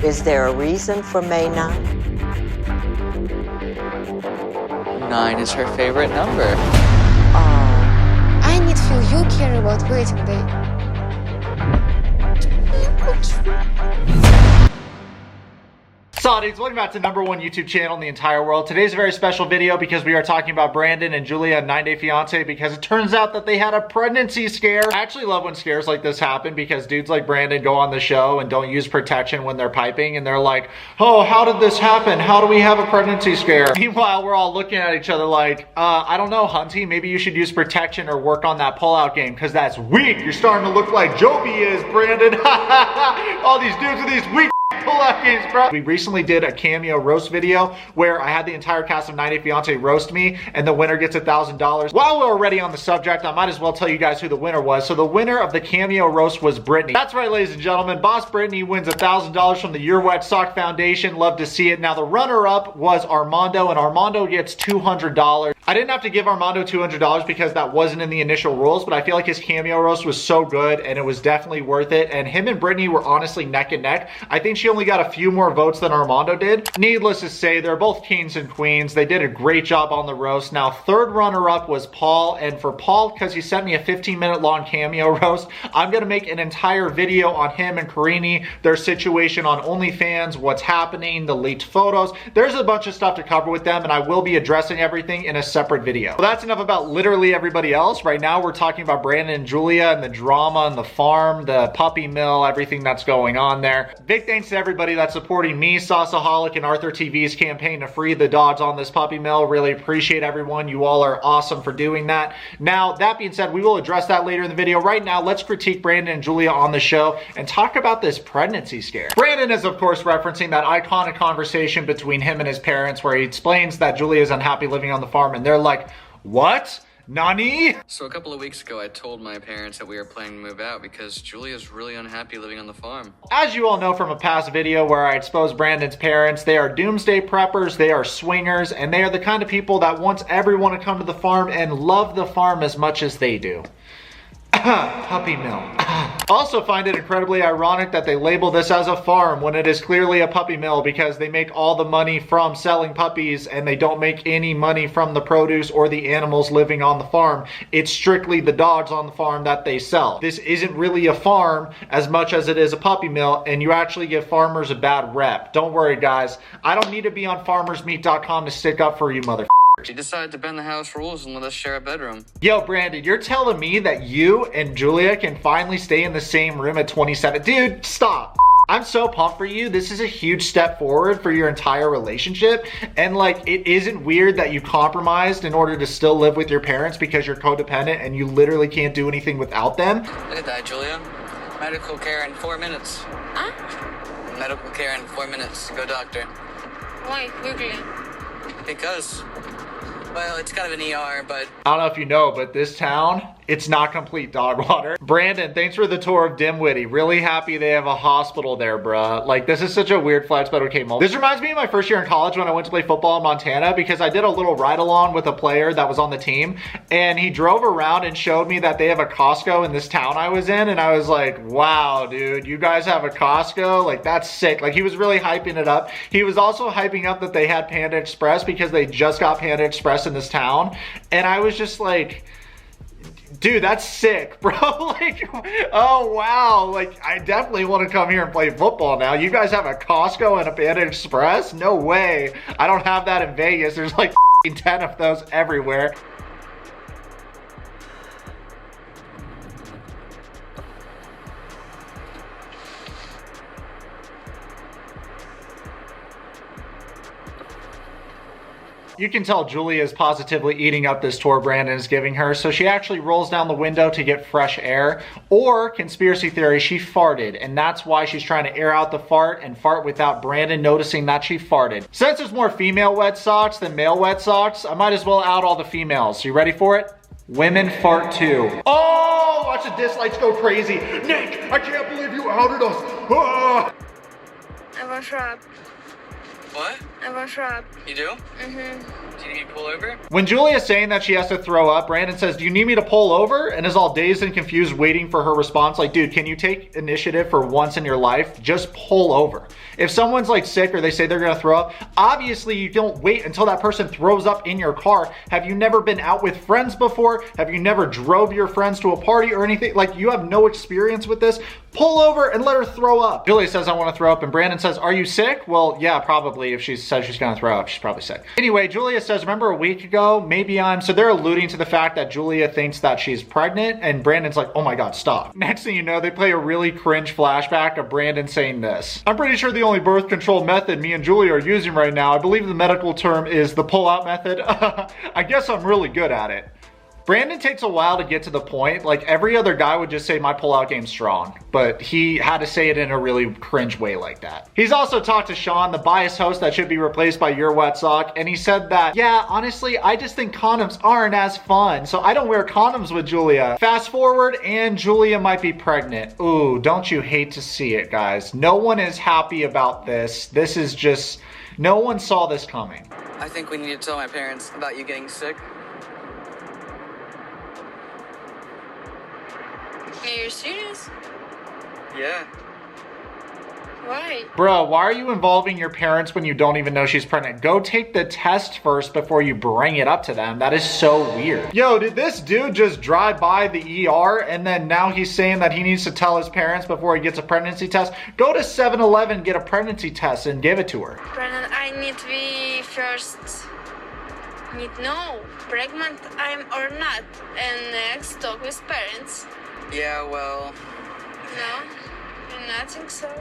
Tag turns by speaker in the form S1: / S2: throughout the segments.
S1: Is there a reason for May 9th?
S2: 9 is her favorite number.
S1: Oh,
S3: I need feel you care about wedding day.
S4: So dudes, welcome back to the #1 YouTube channel in the entire world. Today's a very special video because we are talking about Brandon and Julia, 9 Day Fiance, because it turns out that they had a pregnancy scare. I actually love when scares like this happen because dudes like Brandon go on the show and don't use protection when they're piping, and they're like, oh, how did this happen? How do we have a pregnancy scare? Meanwhile, we're all looking at each other like, I don't know, Hunty, maybe you should use protection or work on that pullout game because that's weak. You're starting to look like Jovi is, Brandon. All these dudes with these weak pull-out games, bro. We recently did a cameo roast video where I had the entire cast of 9 Day Fiance roast me, and the winner gets $1,000. While we're already on the subject, I might as well tell you guys who the winner was. So the winner of the cameo roast was Brittany. That's right, ladies and gentlemen. Boss Brittany wins $1,000 from the Your Wet Sock Foundation. Love to see it. Now the runner-up was Armando, and Armando gets $200. I didn't have to give Armando $200 because that wasn't in the initial rules, but I feel like his cameo roast was so good and it was definitely worth it. And him and Brittany were honestly neck and neck. I think she only got a few more votes than Armando did. Needless to say, they're both kings and queens. They did a great job on the roast. Now, third runner-up was Paul, and for Paul, because he sent me a 15-minute long cameo roast, I'm gonna make an entire video on him and Karini, their situation on OnlyFans, what's happening, the leaked photos. There's a bunch of stuff to cover with them, and I will be addressing everything in a separate video. Well, that's enough about literally everybody else. Right now, we're talking about Brandon and Julia and the drama and the farm, the puppy mill, everything that's going on there. Big thanks to everybody that's supporting me, Sauceaholic, and Arthur TV's campaign to free the dogs on this puppy mill. Really appreciate everyone. You all are awesome for doing that. Now, that being said, we will address that later in the video. Right now, let's critique Brandon and Julia on the show and talk about this pregnancy scare. Brandon is, of course, referencing that iconic conversation between him and his parents where he explains that Julia is unhappy living on the farm, and they're like, what? Nani?
S2: So a couple of weeks ago, I told my parents that we were planning to move out because Julia's really unhappy living on the farm.
S4: As you all know from a past video where I exposed Brandon's parents, they are doomsday preppers, they are swingers, and they are the kind of people that wants everyone to come to the farm and love the farm as much as they do. Puppy mill. Also find it incredibly ironic that they label this as a farm when it is clearly a puppy mill because they make all the money from selling puppies and they don't make any money from the produce or the animals living on the farm. It's strictly the dogs on the farm that they sell. This isn't really a farm as much as it is a puppy mill, and you actually give farmers a bad rep. Don't worry, guys. I don't need to be on farmersmeat.com to stick up for you, motherfuckers.
S2: She decided to bend the house rules and let us share a bedroom.
S4: Yo, Brandon, you're telling me that you and Julia can finally stay in the same room at 27? Dude, stop. I'm so pumped for you. This is a huge step forward for your entire relationship. And like, it isn't weird that you compromised in order to still live with your parents because you're codependent and you literally can't do anything without them.
S2: Look at that, Julia. Medical care in 4 minutes.
S3: Huh?
S2: Medical care in 4 minutes. Go doctor.
S3: Why quickly?
S2: Because, well, it's kind of an ER, but...
S4: I don't know if you know, but this town, it's not complete dog water. Brandon, thanks for the tour of Dimwitty. Really happy they have a hospital there, bruh. Like, this is such a weird flex, but okay. This reminds me of my first year in college when I went to play football in Montana because I did a little ride-along with a player that was on the team, and he drove around and showed me that they have a Costco in this town I was in, and I was like, wow, dude, you guys have a Costco? Like, that's sick. Like, he was really hyping it up. He was also hyping up that they had Panda Express because they just got Panda Express in this town, and I was just like, dude, that's sick, bro. Like, oh wow, like I definitely want to come here and play football now. You guys have a Costco and a Panda Express? No way. I don't have that in Vegas. There's like 10 of those everywhere. You can tell Julia is positively eating up this tour Brandon is giving her, so she actually rolls down the window to get fresh air. Or, conspiracy theory, she farted, and that's why she's trying to air out the fart and fart without Brandon noticing that she farted. Since there's more female wet socks than male wet socks, I might as well out all the females. You ready for it? Women fart too. Oh, watch the dislikes go crazy. Nick, I can't believe you outed us. Ah!
S3: I was wrapped.
S2: What?
S3: I want to throw up.
S2: You do?
S3: Mm-hmm.
S2: Do you need me to pull over?
S4: When Julia's saying that she has to throw up, Brandon says, do you need me to pull over? And is all dazed and confused waiting for her response. Like, dude, can you take initiative for once in your life? Just pull over. If someone's like sick or they say they're gonna throw up, obviously you don't wait until that person throws up in your car. Have you never been out with friends before? Have you never drove your friends to a party or anything? Like, you have no experience with this? Pull over and let her throw up. Julia says, I want to throw up. And Brandon says, are you sick? Well, yeah, probably. If she says she's going to throw up, she's probably sick. Anyway, Julia says, remember a week ago, maybe I'm... So they're alluding to the fact that Julia thinks that she's pregnant. And Brandon's like, oh my God, stop. Next thing you know, they play a really cringe flashback of Brandon saying this. I'm pretty sure the only birth control method me and Julia are using right now, I believe the medical term is the pull-out method. I guess I'm really good at it. Brandon takes a while to get to the point. Like, every other guy would just say my pullout game's strong, but he had to say it in a really cringe way like that. He's also talked to Sean, the biased host that should be replaced by Your Wet Sock, and he said that, yeah, honestly, I just think condoms aren't as fun, so I don't wear condoms with Julia. Fast forward, and Julia might be pregnant. Ooh, don't you hate to see it, guys? No one is happy about this. This is just, no one saw this coming.
S2: I think we need to tell my parents about you getting sick.
S3: Are you serious?
S2: Yeah.
S3: Why?
S4: Bro, why are you involving your parents when you don't even know she's pregnant? Go take the test first before you bring it up to them. That is so weird. Yo, did this dude just drive by the ER and then now he's saying that he needs to tell his parents before he gets a pregnancy test? Go to 7-Eleven, get a pregnancy test and give it to her.
S3: Brandon, I need to be first. Need know pregnant I'm or not, and next talk with parents.
S2: Yeah, well,
S3: No, you not think so?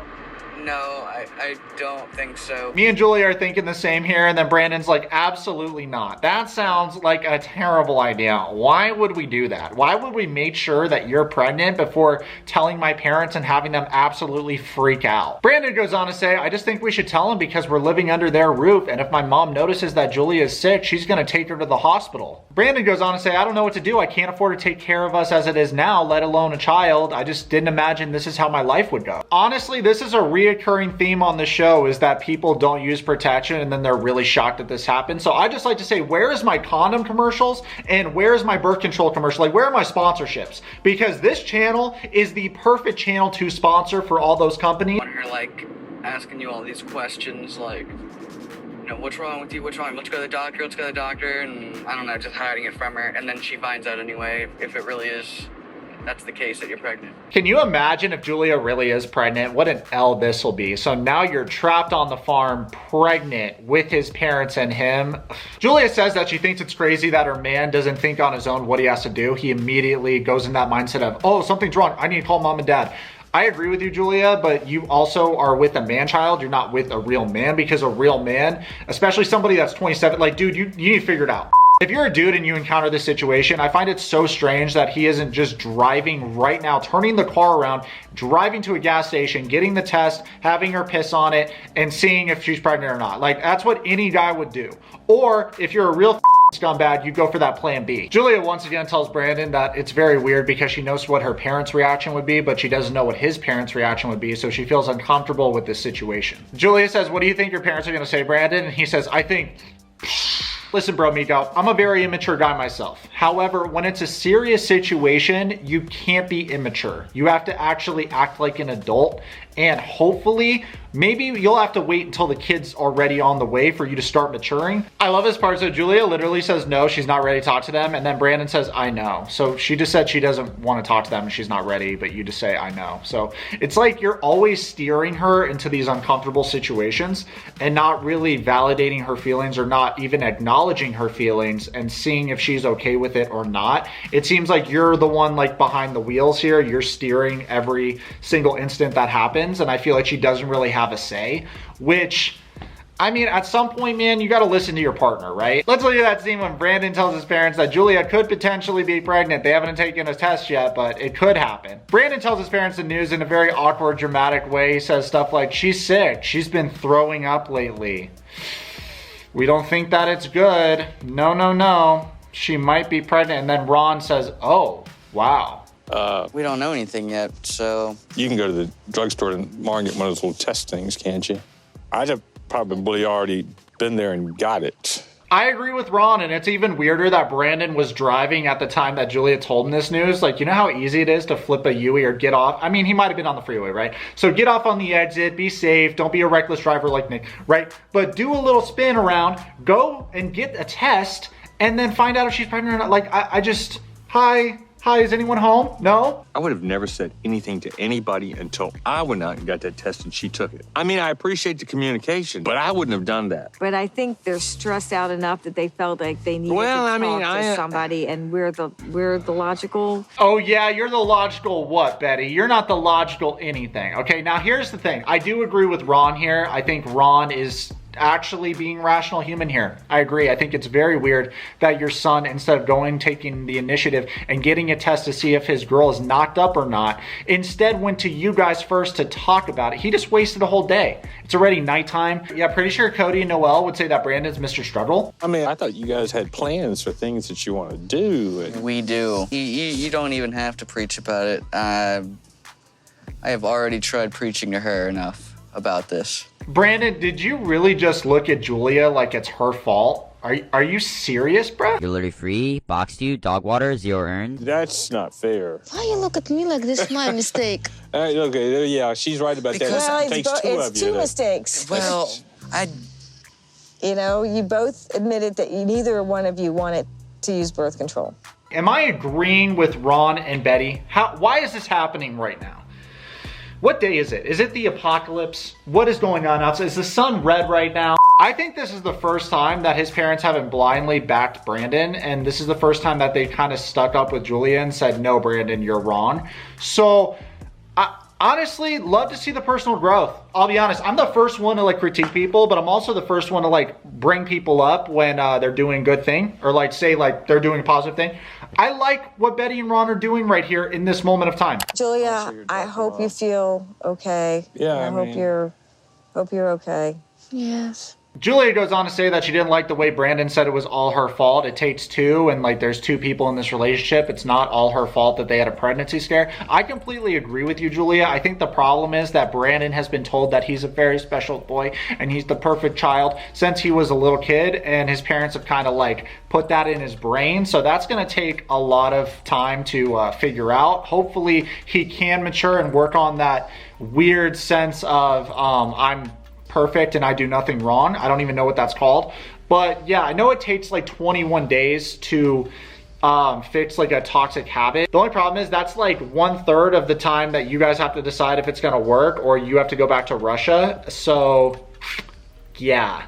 S2: no, I don't think so.
S4: Me and Julie are thinking the same here, and then Brandon's like, absolutely not. That sounds like a terrible idea. Why would we do that? Why would we make sure that you're pregnant before telling my parents and having them absolutely freak out? Brandon goes on to say, I just think we should tell them because we're living under their roof, and if my mom notices that Julia is sick, she's gonna take her to the hospital. Brandon goes on to say, I don't know what to do. I can't afford to take care of us as it is now, let alone a child. I just didn't imagine this is how my life would go. Honestly, this is a reoccurring theme on the show, is that people don't use protection and then they're really shocked that this happened. So I just like to say, where is my condom commercials and where is my birth control commercial? Like, where are my sponsorships? Because this channel is the perfect channel to sponsor for all those companies.
S2: When her, like, asking you all these questions, like, you know, what's wrong with you? What's wrong? Let's go to the doctor. Let's go to the doctor. And I don't know, just hiding it from her. And then she finds out anyway if it really is, that's the case, that you're pregnant.
S4: Can you imagine if Julia really is pregnant? What an L this will be. So now you're trapped on the farm, pregnant with his parents and him. Julia says that she thinks it's crazy that her man doesn't think on his own what he has to do. He immediately goes in that mindset of, oh, something's wrong. I need to call mom and dad. I agree with you, Julia, but you also are with a man-child. You're not with a real man, because a real man, especially somebody that's 27, like, dude, you need to figure it out. If you're a dude and you encounter this situation, I find it so strange that he isn't just driving right now, turning the car around, driving to a gas station, getting the test, having her piss on it, and seeing if she's pregnant or not. Like, that's what any guy would do. Or if you're a real scumbag, you go for that plan B. Julia once again tells Brandon that it's very weird because she knows what her parents' reaction would be, but she doesn't know what his parents' reaction would be, so she feels uncomfortable with this situation. Julia says, what do you think your parents are gonna say, Brandon? And he says, I think... Listen, bro, Miko, I'm a very immature guy myself. However, when it's a serious situation, you can't be immature. You have to actually act like an adult, and hopefully, maybe you'll have to wait until the kid's already on the way for you to start maturing. I love this part. So Julia literally says no, she's not ready to talk to them, and then Brandon says, I know. So she just said she doesn't want to talk to them and she's not ready, but you just say, I know. So it's like you're always steering her into these uncomfortable situations and not really validating her feelings or not even acknowledging her feelings and seeing if she's okay with it or not. It seems like you're the one like behind the wheels here. You're steering every single instant that happens. And I feel like she doesn't really have a say, which, I mean, at some point, man, you got to listen to your partner, right? Let's look at that scene when Brandon tells his parents that Julia could potentially be pregnant. They haven't taken a test yet, but it could happen. Brandon tells his parents the news in a very awkward, dramatic way. He says stuff like, she's sick. She's been throwing up lately. We don't think that it's good. No, no, no. She might be pregnant. And then Ron says, oh, wow.
S2: We don't know anything yet, so...
S5: You can go to the drugstore tomorrow and get one of those little test things, can't you? I probably already been there and got it.
S4: I agree with Ron, and it's even weirder that Brandon was driving at the time that Julia told him this news. Like, you know how easy it is to flip a Yui or get off? I mean, he might have been on the freeway, right? So get off on the exit, be safe, don't be a reckless driver like Nick, right? But do a little spin around, go and get a test, and then find out if she's pregnant or not. Like, I just, hi, is anyone home? No?
S5: I would have never said anything to anybody until I went out and got that test and she took it. I mean, I appreciate the communication, but I wouldn't have done that.
S6: But I think they're stressed out enough that they felt like they needed to talk to somebody, and we're the logical.
S4: Oh yeah, you're the logical what, Betty? You're not the logical anything. Okay, now here's the thing. I do agree with Ron here. I think Ron is actually being rational human here. I agree. I think it's very weird that your son, instead of taking the initiative and getting a test to see if his girl is knocked up or not, instead went to you guys first to talk about it. He just wasted a whole day. It's already nighttime. Yeah, pretty sure Cody and Noelle would say that Brandon's Mr. Struggle.
S5: I mean, I thought you guys had plans for things that you want to do.
S2: We do. You don't even have to preach about it. I have already tried preaching to her enough about this.
S4: Brandon, did you really just look at Julia like it's her fault? Are you serious, bro?
S7: You're literally free, boxed you, dog water, 0 earned.
S5: That's not fair.
S8: Why you look at me like this? My mistake.
S5: Okay, yeah, she's right about that.
S6: Well,
S5: It takes two of
S6: it's
S5: you.
S6: two mistakes.
S2: Well,
S6: You know, you both admitted that neither one of you wanted to use birth control.
S4: Am I agreeing with Ron and Betty? Why is this happening right now? What day is it? Is it the apocalypse? What is going on outside? Is the sun red right now? I think this is the first time that his parents haven't blindly backed Brandon, and this is the first time that they kind of stuck up with Julia and said, no, Brandon, you're wrong. So, I honestly love to see the personal growth. I'll be honest, I'm the first one to like critique people, but I'm also the first one to like bring people up when they're doing a good thing, or like say like they're doing a positive thing. I like what Betty and Ron are doing right here in this moment of time.
S6: Julia, I hope you feel okay.
S5: Yeah,
S6: I hope you're okay.
S8: Yes.
S4: Julia goes on to say that she didn't like the way Brandon said it was all her fault. It takes two, and like there's two people in this relationship. It's not all her fault that they had a pregnancy scare. I completely agree with you, Julia. I think the problem is that Brandon has been told that he's a very special boy and he's the perfect child since he was a little kid, and his parents have kind of like put that in his brain. So that's going to take a lot of time to figure out. Hopefully he can mature and work on that weird sense of I'm perfect and I do nothing wrong. I don't even know what that's called. But yeah, I know it takes like 21 days to fix like a toxic habit. The only problem is that's like 1/3 of the time that you guys have to decide if it's gonna work, or you have to go back to Russia. So yeah.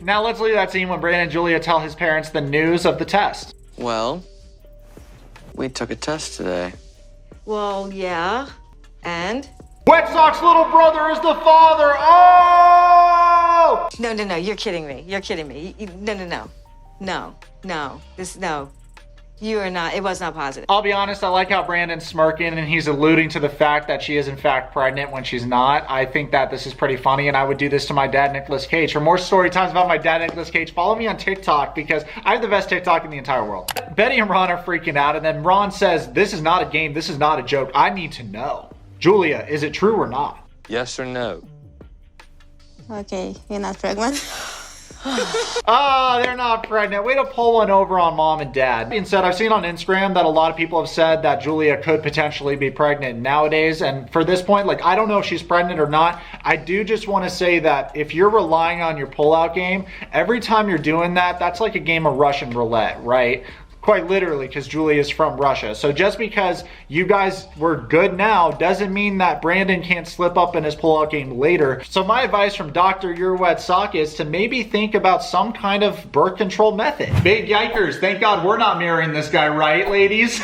S4: Now let's leave that scene when Brandon and Julia tell his parents the news of the test.
S2: well, we took a test today.
S6: Well, yeah. And?
S4: Wet Sox little brother is the father. Oh!
S6: No, you're kidding me. You're kidding me. No. You are not, it was not positive.
S4: I'll be honest, I like how Brandon's smirking and he's alluding to the fact that she is in fact pregnant when she's not. I think that this is pretty funny, and I would do this to my dad, Nicolas Cage. For more story times about my dad, Nicolas Cage, follow me on TikTok because I have the best TikTok in the entire world. Betty and Ron are freaking out, and then Ron says, this is not a game, this is not a joke. I need to know. Julia, is it true or not?
S5: Yes or no?
S8: Okay, you're not pregnant.
S4: Oh, they're not pregnant. Way to pull one over on mom and dad. Being said, I've seen on Instagram that a lot of people have said that Julia could potentially be pregnant nowadays. And for this point, like, I don't know if she's pregnant or not. I do just want to say that if you're relying on your pullout game, every time you're doing that, that's like a game of Russian roulette, right? Quite literally, because Julia is from Russia. So just because you guys were good now doesn't mean that Brandon can't slip up in his pullout game later. So my advice from Dr. Your Wet Sock is to maybe think about some kind of birth control method. Big yikers, thank God we're not marrying this guy, right, ladies?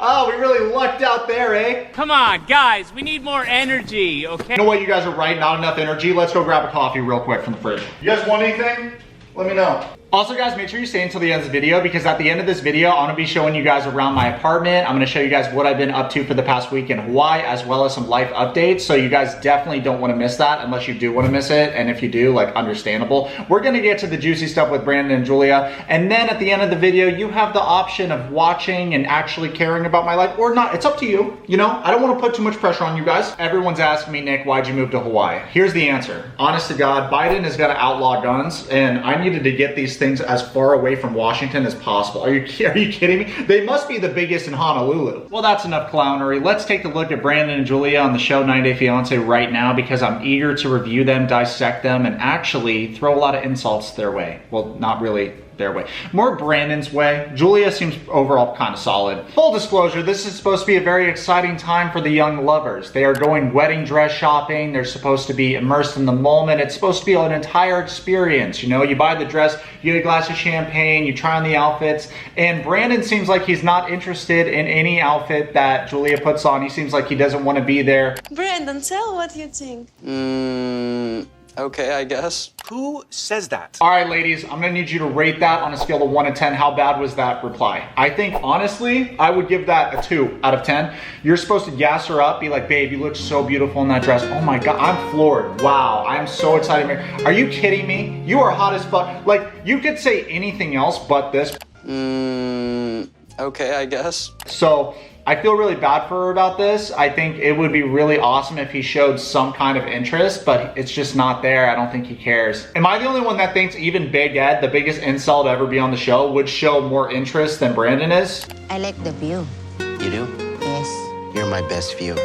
S4: Oh, we really lucked out there, eh?
S9: Come on, guys, we need more energy, okay?
S4: You know what, you guys are right, not enough energy. Let's go grab a coffee real quick from the fridge. You guys want anything? Let me know. Also guys, make sure you stay until the end of the video because at the end of this video, I'm gonna be showing you guys around my apartment. I'm gonna show you guys what I've been up to for the past week in Hawaii, as well as some life updates. So you guys definitely don't wanna miss that unless you do wanna miss it. And if you do, like, understandable. We're gonna get to the juicy stuff with Brandon and Julia. And then at the end of the video, you have the option of watching and actually caring about my life or not. It's up to you. You know, I don't wanna put too much pressure on you guys. Everyone's asking me, Nick, why'd you move to Hawaii? Here's the answer. Honest to God, Biden is gonna outlaw guns and I needed to get these things as far away from Washington as possible. Are you kidding me? They must be the biggest in Honolulu. Well, that's enough clownery. Let's take a look at Brandon and Julia on the show 90 Day Fiance right now because I'm eager to review them, dissect them, and actually throw a lot of insults their way. Well, not really their way. More Brandon's way. Julia seems overall kind of solid. Full disclosure, this is supposed to be a very exciting time for the young lovers. They are going wedding dress shopping. They're supposed to be immersed in the moment. It's supposed to be an entire experience. You know, you buy the dress, you get a glass of champagne, you try on the outfits, and Brandon seems like he's not interested in any outfit that Julia puts on. He seems like he doesn't want to be there.
S8: Brandon, tell what you think.
S2: Okay, I guess.
S10: Who says that?
S4: All right, ladies, I'm gonna need you to rate that on a scale of 1 to 10. How bad was that reply? I think, honestly, I would give that a 2 out of 10. You're supposed to gas her up, be like, babe, you look so beautiful in that dress. Oh my God, I'm floored. Wow, I'm so excited. Are you kidding me? You are hot as fuck. Like, you could say anything else but this.
S2: Okay, I guess.
S4: So, I feel really bad for her about this. I think it would be really awesome if he showed some kind of interest, but it's just not there. I don't think he cares. Am I the only one that thinks even Big Ed, the biggest incel to ever be on the show, would show more interest than Brandon is?
S8: I like the view.
S10: You do?
S8: Yes.
S10: You're my best view.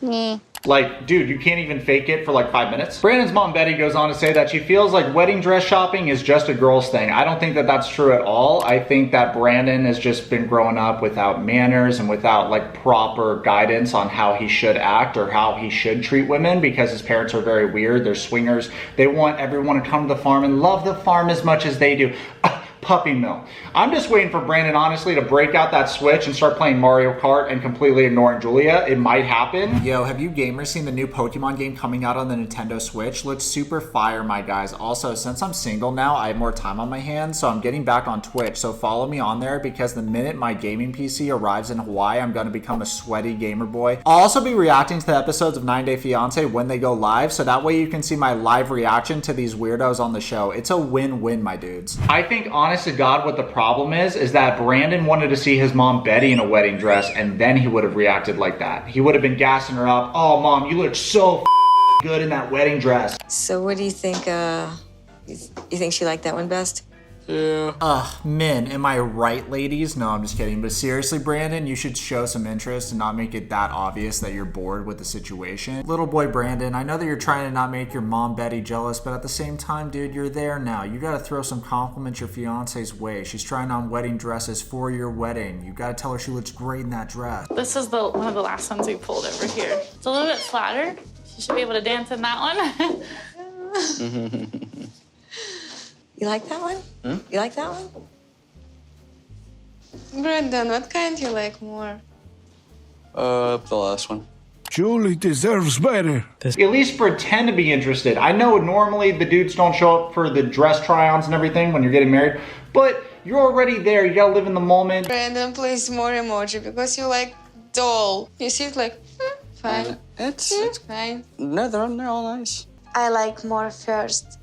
S8: Yeah.
S4: Like, dude, you can't even fake it for like 5 minutes. Brandon's mom, Betty, goes on to say that she feels like wedding dress shopping is just a girl's thing. I don't think that that's true at all. I think that Brandon has just been growing up without manners and without like proper guidance on how he should act or how he should treat women because his parents are very weird. They're swingers. They want everyone to come to the farm and love the farm as much as they do. Puppy mill. I'm just waiting for Brandon, honestly, to break out that Switch and start playing Mario Kart and completely ignoring Julia. It might happen. Yo, have you gamers seen the new Pokemon game coming out on the Nintendo Switch? Looks super fire, my guys. Also, since I'm single now, I have more time on my hands, so I'm getting back on Twitch. So follow me on there because the minute my gaming PC arrives in Hawaii, I'm going to become a sweaty gamer boy. I'll also be reacting to the episodes of 9 Day Fiance when they go live, so that way you can see my live reaction to these weirdos on the show. It's a win-win, my dudes. I think, honest to God, what the problem is that Brandon wanted to see his mom Betty in a wedding dress and then he would have reacted like that. He would have been gassing her up. Oh, mom, you look so good in that wedding dress.
S6: So what do you think, you think she liked that one best?
S2: Yeah.
S4: Ugh, men, am I right, ladies? No, I'm just kidding. But seriously, Brandon, you should show some interest and not make it that obvious that you're bored with the situation. Little boy Brandon, I know that you're trying to not make your mom Betty jealous, but at the same time, dude, you're there now. You gotta throw some compliments your fiance's way. She's trying on wedding dresses for your wedding. You gotta tell her she looks great in that dress.
S11: This is one of the last ones we pulled over here. It's a little bit flatter. She should be able to dance in that one.
S6: You like that one? You like that one?
S3: Brandon, what kind you like more?
S2: The last one.
S10: Julie deserves better.
S4: At least pretend to be interested. I know normally the dudes don't show up for the dress try-ons and everything when you're getting married, but you're already there. You gotta live in the moment.
S3: Brandon, please more emoji because you like doll. You see it like, fine.
S2: It's
S3: Fine.
S2: No, they're all nice.
S3: I like more first.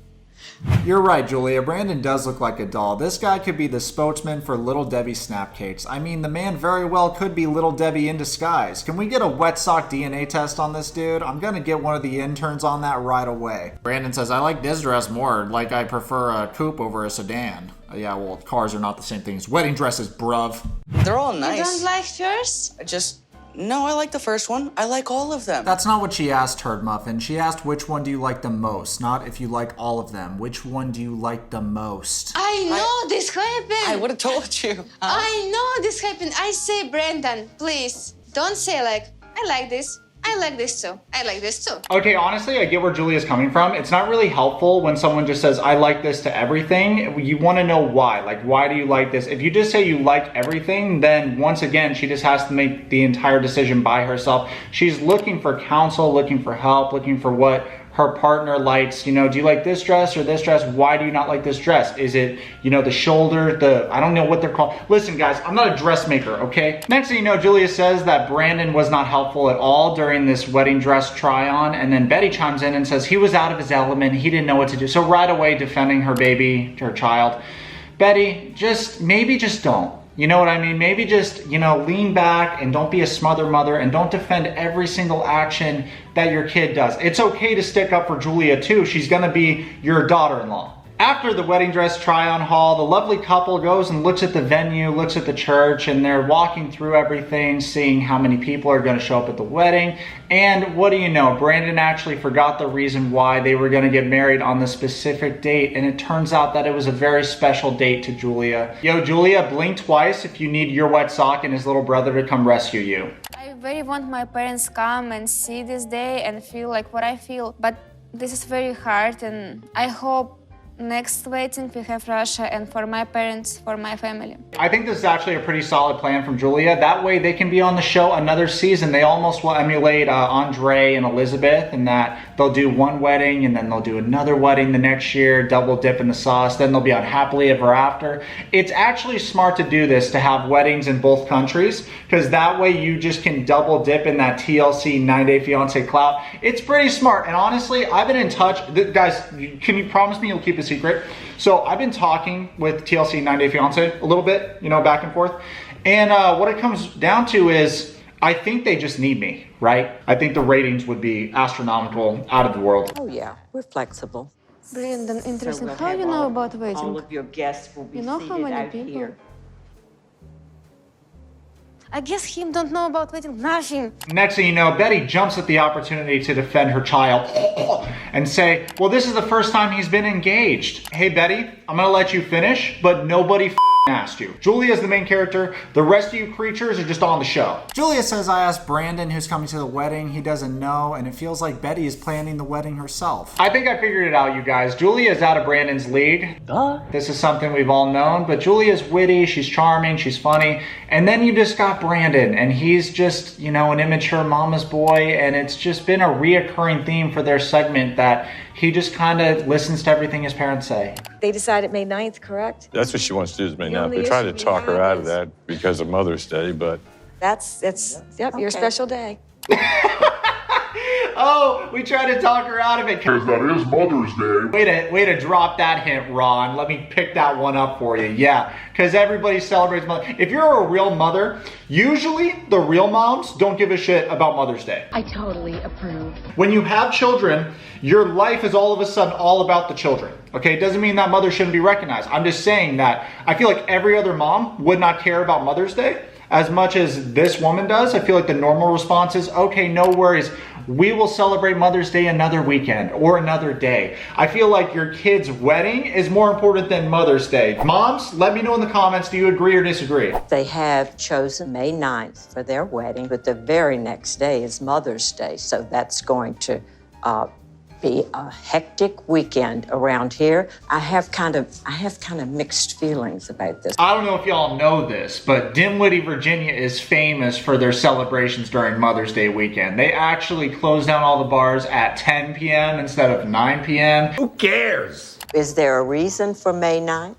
S4: You're right, Julia. Brandon does look like a doll. This guy could be the spokesman for Little Debbie Snapcakes. I mean, the man very well could be Little Debbie in disguise. Can we get a wet sock DNA test on this dude? I'm gonna get one of the interns on that right away. Brandon says, I like this dress more. Like I prefer a coupe over a sedan. Yeah, well, cars are not the same thing as wedding dresses, bruv.
S2: They're all nice.
S3: You don't like first?
S2: No, I like the first one. I like all of them.
S4: That's not what she asked, Turd Muffin. She asked which one do you like the most, not if you like all of them. Which one do you like the most?
S3: I know this happened.
S2: I would have told you.
S3: I know this happened. I say, Brandon, please don't say like, I like this. I like this too. I like this too.
S4: Okay, honestly, I get where Julia's coming from. It's not really helpful when someone just says, I like this to everything. You want to know why. Like, why do you like this? If you just say you like everything, then once again, she just has to make the entire decision by herself. She's looking for counsel, looking for help, looking for what her partner likes, you know, do you like this dress or this dress? Why do you not like this dress? Is it, you know, the shoulder, I don't know what they're called. Listen guys, I'm not a dressmaker, okay? Next thing you know, Julia says that Brandon was not helpful at all during this wedding dress try on, and then Betty chimes in and says he was out of his element, he didn't know what to do. So right away defending her baby, her child. Betty, maybe just don't. You know what I mean? Maybe just, you know, lean back and don't be a smother mother and don't defend every single action that your kid does. It's okay to stick up for Julia too. She's gonna be your daughter-in-law. After the wedding dress try-on haul, the lovely couple goes and looks at the venue, looks at the church, and they're walking through everything, seeing how many people are gonna show up at the wedding. And what do you know? Brandon actually forgot the reason why they were gonna get married on the specific date, and it turns out that it was a very special date to Julia. Yo, Julia, blink twice if you need your wet sock and his little brother to come rescue you.
S3: I very want my parents come and see this day and feel like what I feel, but this is very hard, and I hope next wedding we have Russia, and for my parents, for my family.
S4: I think this is actually a pretty solid plan from Julia. That way they can be on the show another season. They almost will emulate Andre and Elizabeth, in that they'll do one wedding and then they'll do another wedding the next year, double dip in the sauce, then they'll be on happily ever after. It's actually smart to do this, to have weddings in both countries, because that way you just can double dip in that TLC 90 Day Fiancé clout. It's pretty smart, and honestly, I've been in touch. Guys, can you promise me you'll keep a secret? So I've been talking with TLC 90 Day Fiancé a little bit, you know, back and forth. And what it comes down to is, I think they just need me, right? I think the ratings would be astronomical, out of the world.
S1: Oh yeah, we're flexible.
S3: Brandon, interesting.
S1: we'll
S3: How
S1: have
S3: you know
S1: all-
S3: about wedding?
S1: All of your guests will be
S3: You know how
S1: seated
S3: many
S1: out
S3: people?
S1: here.
S3: I guess him don't know about wedding, nothing.
S4: Next thing you know, Betty jumps at the opportunity to defend her child and say, well, this is the first time he's been engaged. Hey, Betty, I'm gonna let you finish, but nobody asked you. Julia is the main character. The rest of you creatures are just on the show.
S12: Julia says I asked Brandon who's coming to the wedding. He doesn't know, and it feels like Betty is planning the wedding herself.
S4: I think I figured it out, you guys. Julia is out of Brandon's league. This is something we've all known, but Julia's witty, she's charming, she's funny. And then you just got Brandon, and he's just, you know, an immature mama's boy, and it's just been a reoccurring theme for their segment that he just kind of listens to everything his parents say.
S6: They decided May 9th, correct?
S5: That's what she wants to do, is May
S6: The
S5: 9th.
S6: only
S5: They're trying to
S6: issue
S5: talk
S6: we
S5: her
S6: have
S5: out of
S6: is-
S5: that because of Mother's Day, but
S6: That's yep, your
S1: Okay.
S6: special day.
S4: Oh, we tried to talk her out of it.
S10: Because that is Mother's Day.
S4: Way to drop that hint, Ron. Let me pick that one up for you. Yeah, because everybody celebrates mother. If you're a real mother, usually the real moms don't give a shit about Mother's Day.
S8: I totally approve.
S4: When you have children, your life is all of a sudden all about the children. Okay, it doesn't mean that mother shouldn't be recognized. I'm just saying that I feel like every other mom would not care about Mother's Day as much as this woman does. I feel like the normal response is, okay, no worries. We will celebrate Mother's Day another weekend or another day. I feel like your kid's wedding is more important than Mother's Day. Moms, let me know in the comments, do you agree or disagree?
S1: They have chosen May 9th for their wedding, but the very next day is Mother's Day. So that's going to be a hectic weekend around here. I have kind of mixed feelings about this.
S4: I don't know if y'all know this, but Dinwiddie, Virginia is famous for their celebrations during Mother's Day weekend. They actually close down all the bars at 10 p.m. instead of 9 p.m.
S10: Who cares?
S1: Is there a reason for May 9th?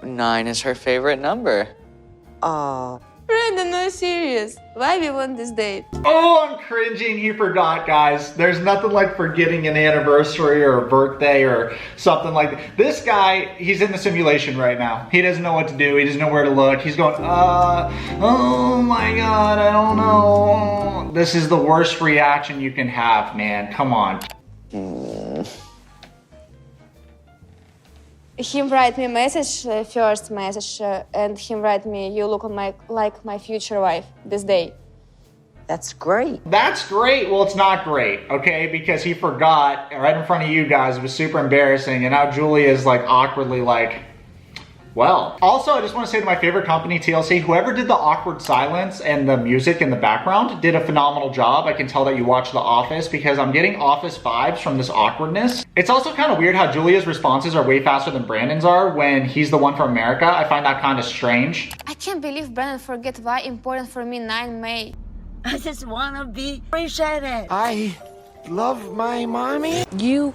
S2: 9 is her favorite number.
S3: Brandon, no serious. Why we want this date?
S4: Oh, I'm cringing. He forgot, guys. There's nothing like forgetting an anniversary or a birthday or something like that. This guy, he's in the simulation right now. He doesn't know what to do. He doesn't know where to look. He's going, oh my God, I don't know. This is the worst reaction you can have, man. Come on.
S3: Him write me message, first message, and him write me, you look like my future wife this day.
S1: That's great.
S4: That's great. Well, it's not great, okay? Because he forgot right in front of you guys. It was super embarrassing. And now Julia is like awkwardly like, well. Also, I just want to say to my favorite company, TLC, whoever did the awkward silence and the music in the background did a phenomenal job. I can tell that you watch The Office because I'm getting Office vibes from this awkwardness. It's also kind of weird how Julia's responses are way faster than Brandon's are when he's the one from America. I find that kind of strange.
S3: I can't believe Brandon forget why important for me 9 May.
S8: I just want to be appreciated.
S13: I love my mommy.
S14: You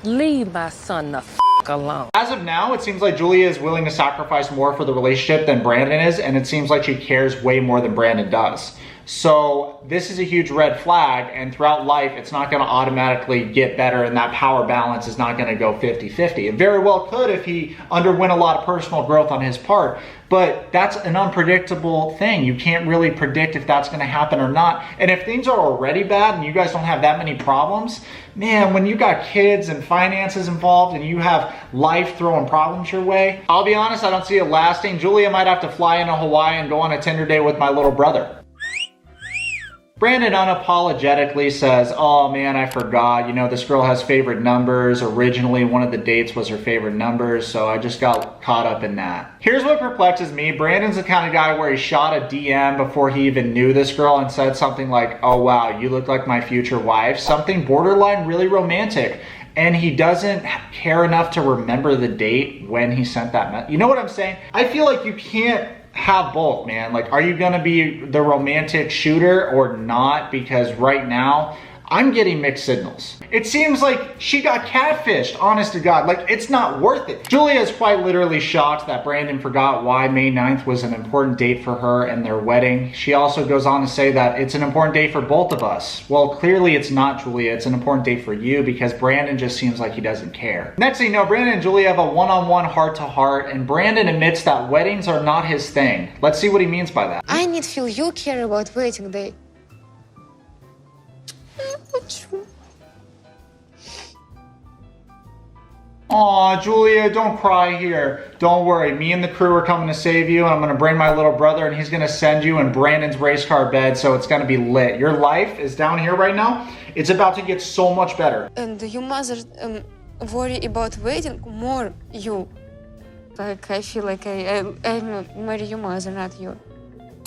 S14: leave my son the f alone.
S4: As of now, it seems like Julia is willing to sacrifice more for the relationship than Brandon is, and it seems like she cares way more than Brandon does. So this is a huge red flag, and throughout life, it's not gonna automatically get better, and that power balance is not gonna go 50-50. It very well could if he underwent a lot of personal growth on his part, but that's an unpredictable thing. You can't really predict if that's gonna happen or not. And if things are already bad and you guys don't have that many problems, man, when you got kids and finances involved and you have life throwing problems your way, I'll be honest, I don't see it lasting. Julia might have to fly into Hawaii and go on a Tinder date with my little brother. Brandon unapologetically says, oh man, I forgot, you know, this girl has favorite numbers. Originally, one of the dates was her favorite numbers, so I just got caught up in that. Here's what perplexes me. Brandon's the kind of guy where he shot a DM before he even knew this girl and said something like, oh wow, you look like my future wife. Something borderline really romantic. And he doesn't care enough to remember the date when he sent that message. You know what I'm saying? I feel like you can't have both, man. Like, are you gonna be the romantic shooter or not? Because right now, I'm getting mixed signals. It seems like she got catfished, honest to God. Like, it's not worth it. Julia is quite literally shocked that Brandon forgot why May 9th was an important date for her and their wedding. She also goes on to say that it's an important date for both of us. Well, clearly it's not, Julia. It's an important date for you because Brandon just seems like he doesn't care. Next thing you know, Brandon and Julia have a one-on-one heart-to-heart, and Brandon admits that weddings are not his thing. Let's see what he means by that.
S3: I need to feel you care about wedding day.
S4: Aw, Julia, don't cry here. Don't worry, me and the crew are coming to save you, and I'm gonna bring my little brother, and he's gonna send you in Brandon's race car bed, so it's gonna be lit. Your life is down here right now. It's about to get so much better.
S3: And your mother worry about waiting more you. Like, I feel like I marry your mother, not you.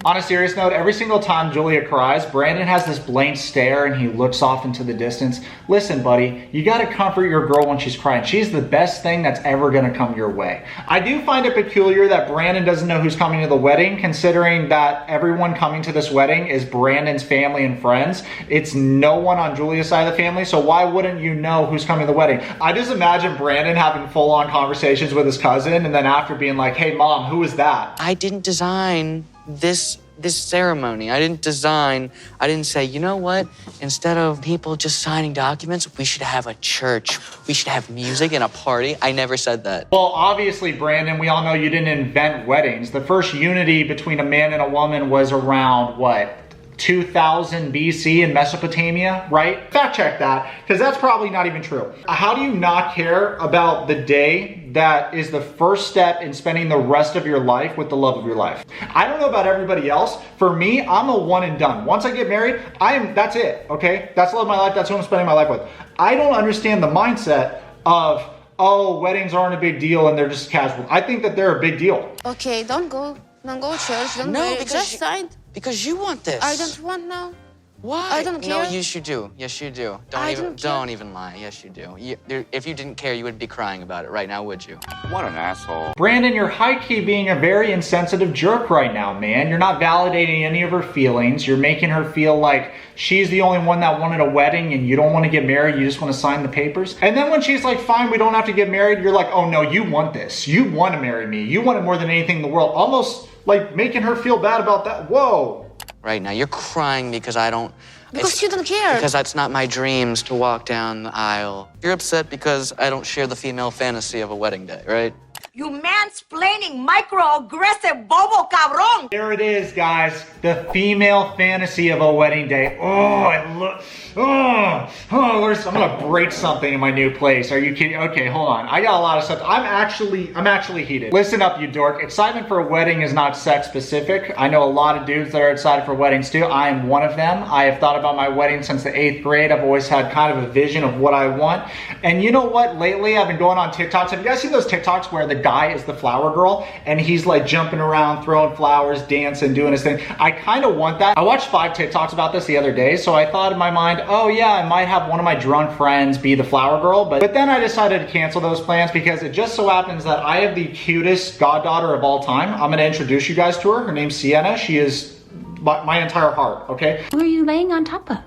S4: On a serious note, every single time Julia cries, Brandon has this blank stare and he looks off into the distance. Listen, buddy, you gotta comfort your girl when she's crying. She's the best thing that's ever gonna come your way. I do find it peculiar that Brandon doesn't know who's coming to the wedding, considering that everyone coming to this wedding is Brandon's family and friends. It's no one on Julia's side of the family, so why wouldn't you know who's coming to the wedding? I just imagine Brandon having full-on conversations with his cousin and then after being like, hey mom, who is that?
S2: I didn't design this ceremony. I didn't say, you know what? Instead of people just signing documents, we should have a church. We should have music and a party. I never said that.
S4: Well, obviously, Brandon, we all know you didn't invent weddings. The first unity between a man and a woman was around, what, 2000 BC in Mesopotamia, right? Fact check that, because that's probably not even true. How do you not care about the day that is the first step in spending the rest of your life with the love of your life? I don't know about everybody else. For me, I'm a one and done. Once I get married, that's it, okay? That's the love of my life. That's who I'm spending my life with. I don't understand the mindset of, oh, weddings aren't a big deal and they're just casual. I think that they're a big deal.
S3: Okay, don't go to church. Don't
S2: No,
S3: go. Just sign.
S2: Because you want this.
S3: I don't want now.
S2: Why?
S3: I don't care.
S2: No, yes, you do. Yes, you do. Don't even lie. Yes, you do. If you didn't care, you wouldn't be crying about it right now, would you?
S5: What an asshole.
S4: Brandon, you're high-key being a very insensitive jerk right now, man. You're not validating any of her feelings. You're making her feel like she's the only one that wanted a wedding and you don't want to get married. You just want to sign the papers. And then when she's like, fine, we don't have to get married, you're like, oh no, you want this. You want to marry me. You want it more than anything in the world. Almost like making her feel bad about that. Whoa.
S2: Right now, you're crying because I don't...
S3: Because you don't care.
S2: Because that's not my dreams to walk down the aisle. You're upset because I don't share the female fantasy of a wedding day, right?
S8: You mansplaining, microaggressive, bobo cabron.
S4: There it is, guys. The female fantasy of a wedding day. Oh, it looks... I'm gonna break something in my new place. Are you kidding? Okay, hold on. I got a lot of stuff. I'm actually heated. Listen up, you dork. Excitement for a wedding is not sex specific. I know a lot of dudes that are excited for weddings too. I am one of them. I have thought about my wedding since the 8th grade. I've always had kind of a vision of what I want. And you know what? Lately, I've been going on TikToks. Have you guys seen those TikToks where the guy is the flower girl and he's like jumping around, throwing flowers, dancing, doing his thing? I kind of want that. I watched 5 TikToks about this the other day, so I thought in my mind, oh yeah, I might have one of my drunk friends be the flower girl, but then I decided to cancel those plans because it just so happens that I have the cutest goddaughter of all time. I'm gonna introduce you guys to her. Her name's Sienna. She is my entire heart, okay?
S15: Who are you laying on top of?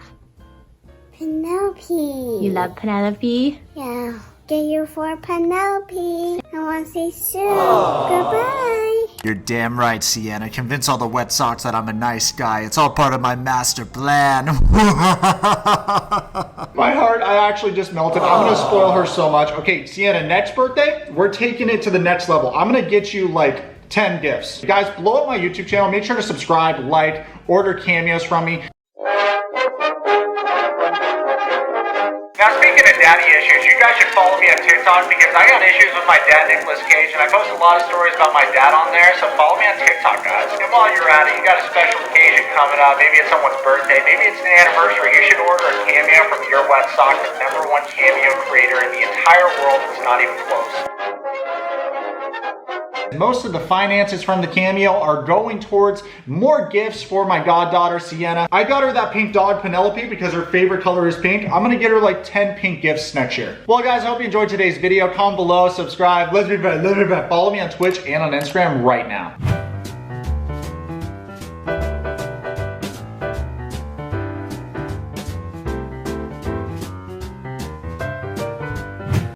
S16: Penelope.
S15: You love Penelope?
S16: Yeah. Get you for Penelope. I want to say soon. Goodbye.
S12: You're damn right, Sienna. Convince all the Wet Sox that I'm a nice guy. It's all part of my master plan.
S4: My heart, I actually just melted. I'm gonna spoil her so much. Okay, Sienna, next birthday, we're taking it to the next level. I'm gonna get you like 10 gifts. Guys, blow up my YouTube channel. Make sure to subscribe, like, order cameos from me. Now, speaking of daddy issues, you guys should follow me on TikTok because I got issues with my dad, Nicolas Cage, and I post a lot of stories about my dad on there, so follow me on TikTok, guys. And while you're at it, you got a special occasion coming up. Maybe it's someone's birthday, maybe it's an anniversary. You should order a cameo from your Wet Sox, the #1 cameo creator in the entire world. It's not even close. Most of the finances from the cameo are going towards more gifts for my goddaughter, Sienna. I got her that pink dog, Penelope, because her favorite color is pink. I'm gonna get her like 10 pink gifts next year. Well, guys, I hope you enjoyed today's video. Comment below, subscribe, let's be back, follow me on Twitch and on Instagram right now.